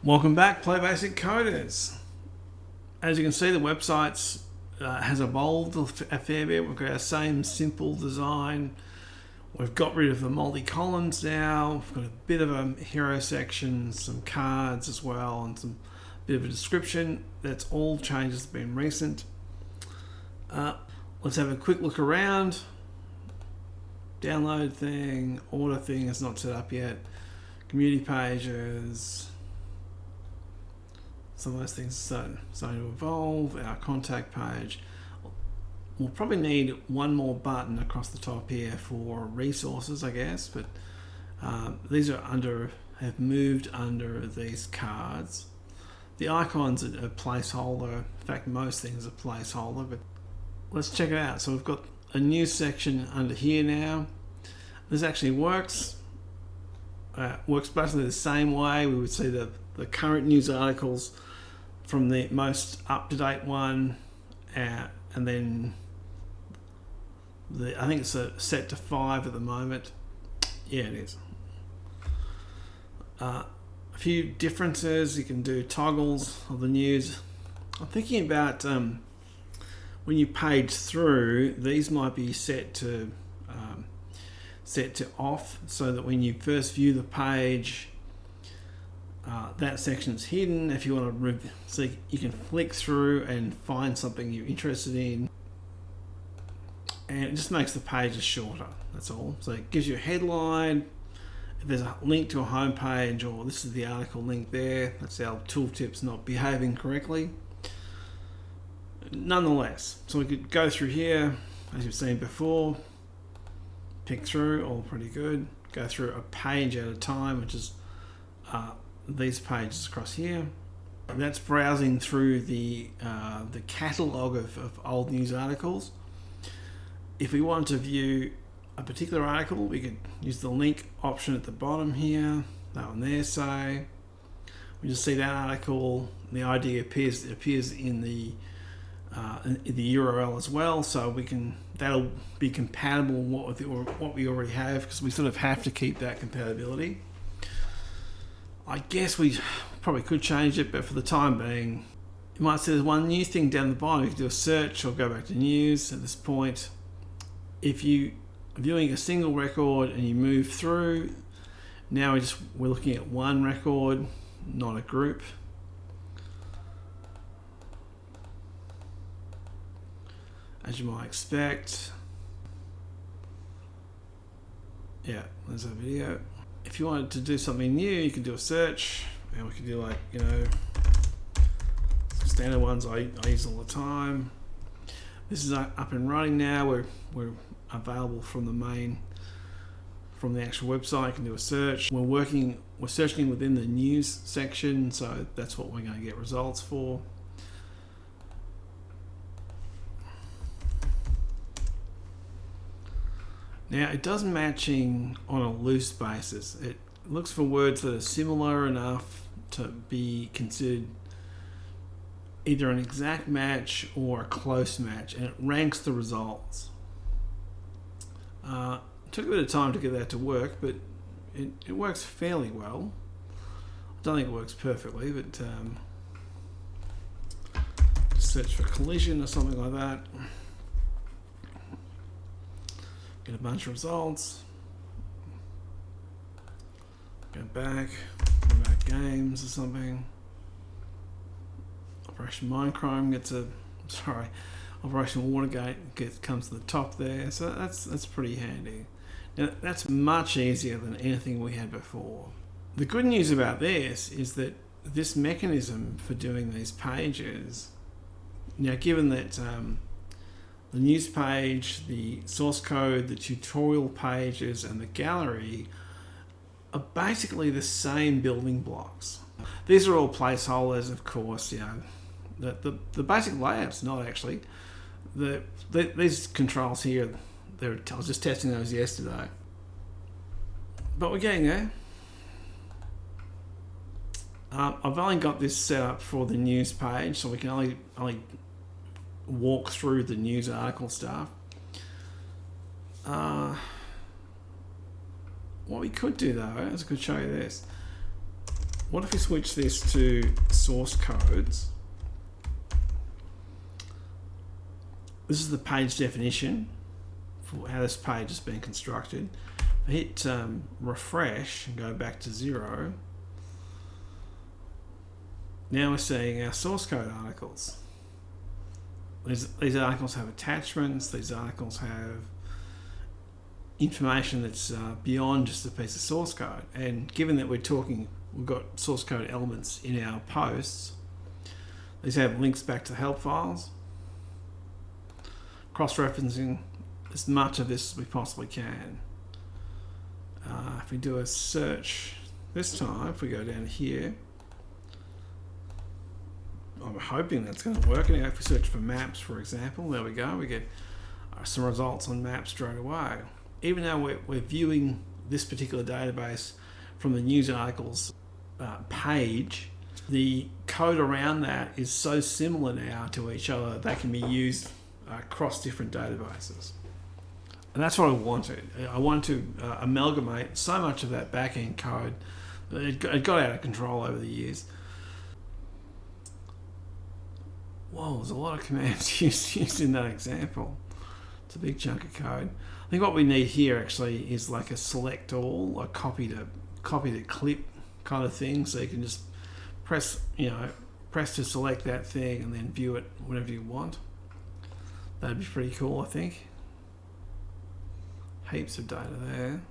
Welcome back, PlayBASIC coders. As you can see, the website has evolved a fair bit. We've got our same simple design. We've got rid of the multi-columns now. We've got a bit of a hero section, some cards as well, and some bit of a description. That's all changes that have been recent. Let's have a quick look around. Download thing, order thing is not set up yet. Community pages. Some of those things are starting to evolve. Our contact page. We'll probably need one more button across the top here for resources, I guess, but these are have moved under these cards. The icons are a placeholder. In fact, most things are placeholder, but let's check it out. So we've got a new section under here now. This actually works. Works basically the same way. We would see the current news articles from the most up-to-date one, and then I think it's set to 5 at the moment. Yeah, it is. A few differences. You can do toggles of the news. I'm thinking about when you page through, these might be set to off, so that when you first view the page, that section's hidden. If you want to, so you can flick through and find something you're interested in, and it just makes the pages shorter. That's all. So it gives you a headline. If there's a link to a home page, or this is the article link there, that's our tooltip's not behaving correctly. Nonetheless, so we could go through here, as you've seen before, pick through, all pretty good. Go through a page at a time, which is these pages across here. And that's browsing through the catalogue of old news articles. If we want to view a particular article, we could use the link option at the bottom here. That one there, say. We just see that article. The ID appears in the URL as well, so that'll be compatible with what we already have, because we sort of have to keep that compatibility. I guess we probably could change it, but for the time being, you might see there's one new thing down the bottom. You can do a search or go back to news at this point. If you are viewing a single record and you move through, now we're looking at one record, not a group. As you might expect. Yeah, there's a video. If you wanted to do something new, you can do a search, and we can do standard ones I use all the time. This is up and running now. We're available from the actual website. You can do a search. We're searching within the news section, so that's what we're going to get results for. Now, it does matching on a loose basis. It looks for words that are similar enough to be considered either an exact match or a close match, and it ranks the results. It took a bit of time to get that to work, but it works fairly well. I don't think it works perfectly, but search for collision or something like that. Get a bunch of results. Go back. What about games or something? Operation Minecraft gets Operation Watergate comes to the top there. So that's pretty handy. Now that's much easier than anything we had before. The good news about this is that this mechanism for doing these pages, now given that the news page, the source code, the tutorial pages, and the gallery are basically the same building blocks. These are all placeholders, of course. The basic layout's not actually. These controls here, I was just testing those yesterday. But we're getting there. I've only got this set up for the news page, so we can only walk through the news article stuff. What we could do though is I could show you this. What if we switch this to source codes? This is the page definition for how this page has been constructed. If I hit refresh and go back to 0, now we're seeing our source code articles. These articles have attachments, these articles have information that's beyond just a piece of source code. And given that we've got source code elements in our posts, these have links back to help files, cross-referencing as much of this as we possibly can. If we do a search this time, if we go down here, I'm hoping that's going to work. Anyway, if we search for maps, for example, there we go. We get some results on maps straight away. Even though we're viewing this particular database from the news articles page, the code around that is so similar now to each other they can be used across different databases. And that's what I wanted. I wanted to amalgamate so much of that back-end code. It got out of control over the years. Whoa, there's a lot of commands used in that example. It's a big chunk of code. I think what we need here actually is like a select all, a copy to clip kind of thing, so you can just press to select that thing and then view it whenever you want. That'd be pretty cool, I think. Heaps of data there.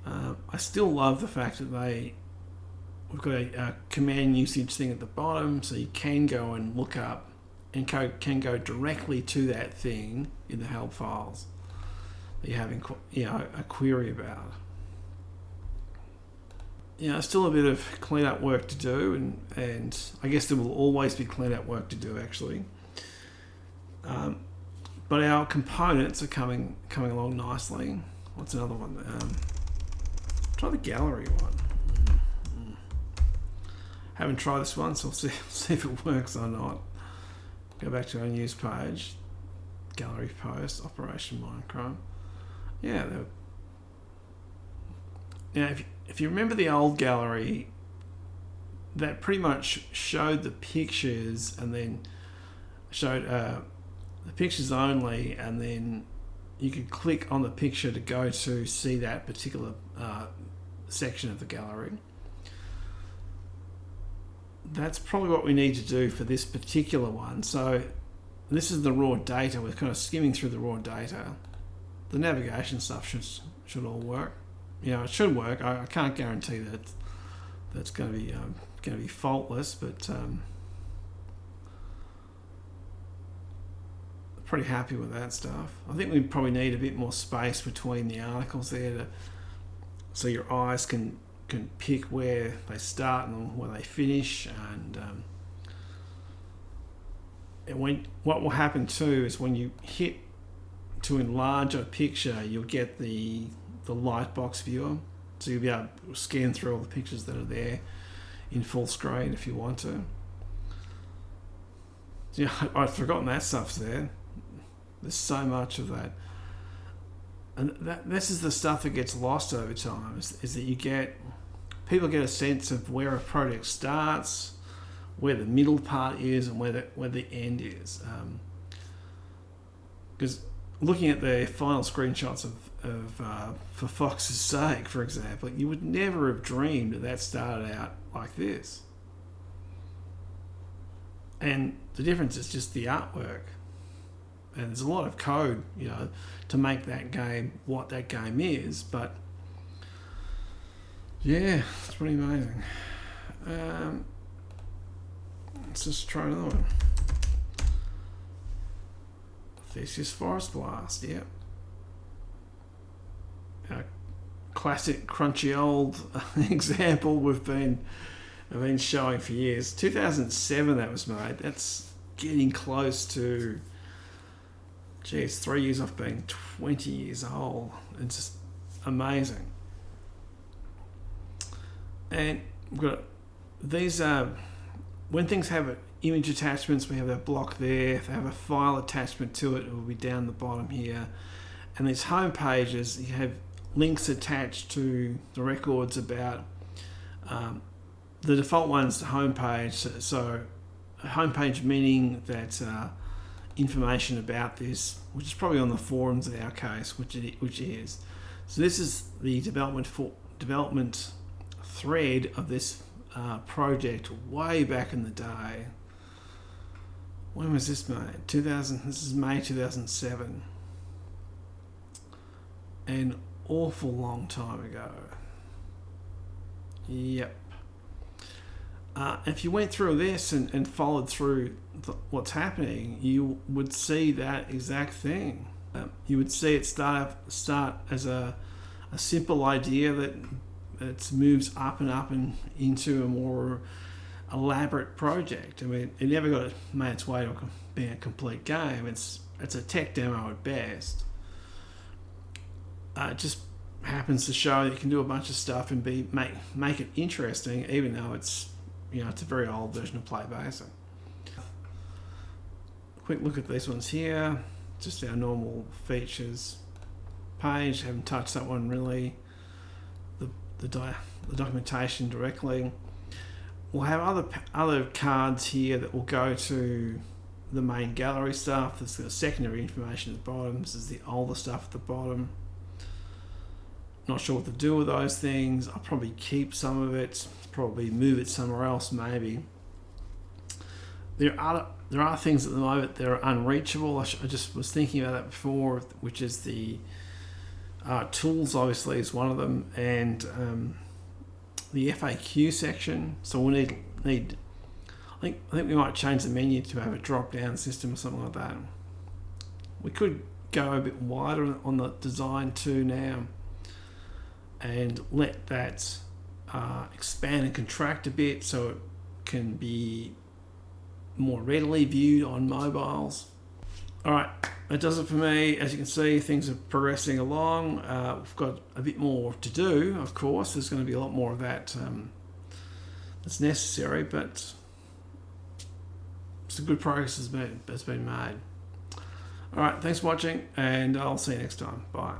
I still love the fact that we've got a command usage thing at the bottom, so you can go and look up and can go directly to that thing in the help files that you're having a query about. Still a bit of cleanup work to do, and I guess there will always be cleanup work to do actually. But our components are coming along nicely. What's another one? Try the gallery one. Haven't tried this one, so we'll see if it works or not. Go back to our news page, gallery post, Operation Minecraft. Yeah. Now, if you remember the old gallery, that pretty much showed the pictures and then showed the pictures only, and then you could click on the picture to go to see that particular section of the gallery. That's probably what we need to do for this particular one. So this is the raw data. We're kind of skimming through the raw data. The navigation stuff should all work. It should work. I can't guarantee that that's going to be faultless, but pretty happy with that stuff. I think we probably need a bit more space between the articles there, so your eyes can pick where they start and where they finish. And what will happen too is when you hit to enlarge a picture, you'll get the lightbox viewer, so you'll be able to scan through all the pictures that are there in full screen if you want to. I'd forgotten that stuff's there. There's so much of that. And this is the stuff that gets lost over time, is that people get a sense of where a project starts, where the middle part is, and where the end is. Because looking at the final screenshots of For Fox's Sake, for example, you would never have dreamed that started out like this. And the difference is just the artwork. And there's a lot of code, to make that game what that game is. But yeah, it's pretty amazing. Let's just try another one. Theseus Forest Blast, yeah. A classic crunchy old example we've been showing for years. 2007 that was made. That's getting close to, it's 3 years off being 20 years old. It's just amazing. And we've got these, when things have image attachments, we have that block there. If they have a file attachment to it, it will be down the bottom here. And these home pages, you have links attached to the records about The default one's the homepage. So homepage meaning that information about this, which is probably on the forums in our case, which is. So this is the development thread of this project way back in the day. When was this made? This is May 2007. An awful long time ago. Yep. If you went through this and followed through what's happening, you would see that exact thing. You would see it start as a simple idea that it moves up and into a more elaborate project. I mean, it never made its way to being a complete game. It's a tech demo at best. It just happens to show that you can do a bunch of stuff and make it interesting, even though it's a very old version of PlayBASIC. Quick look at these ones here. Just our normal features page. Haven't touched that one really. The documentation directly. We'll have other cards here that will go to the main gallery stuff. There's the secondary information at the bottom. This is the older stuff at the bottom. Not sure what to do with those things. I'll probably keep some of it. Probably move it somewhere else maybe. There are things at the moment that are unreachable. I just was thinking about that before, which is the tools obviously is one of them, and the FAQ section. So we need I think we might change the menu to have a drop-down system or something like that. We could go a bit wider on the design too now and let that expand and contract a bit so it can be more readily viewed on mobiles. Alright, that does it for me. As you can see, things are progressing along. We've got a bit more to do, of course. There's going to be a lot more of that that's necessary, but some good progress has been made. Alright, thanks for watching, and I'll see you next time. Bye.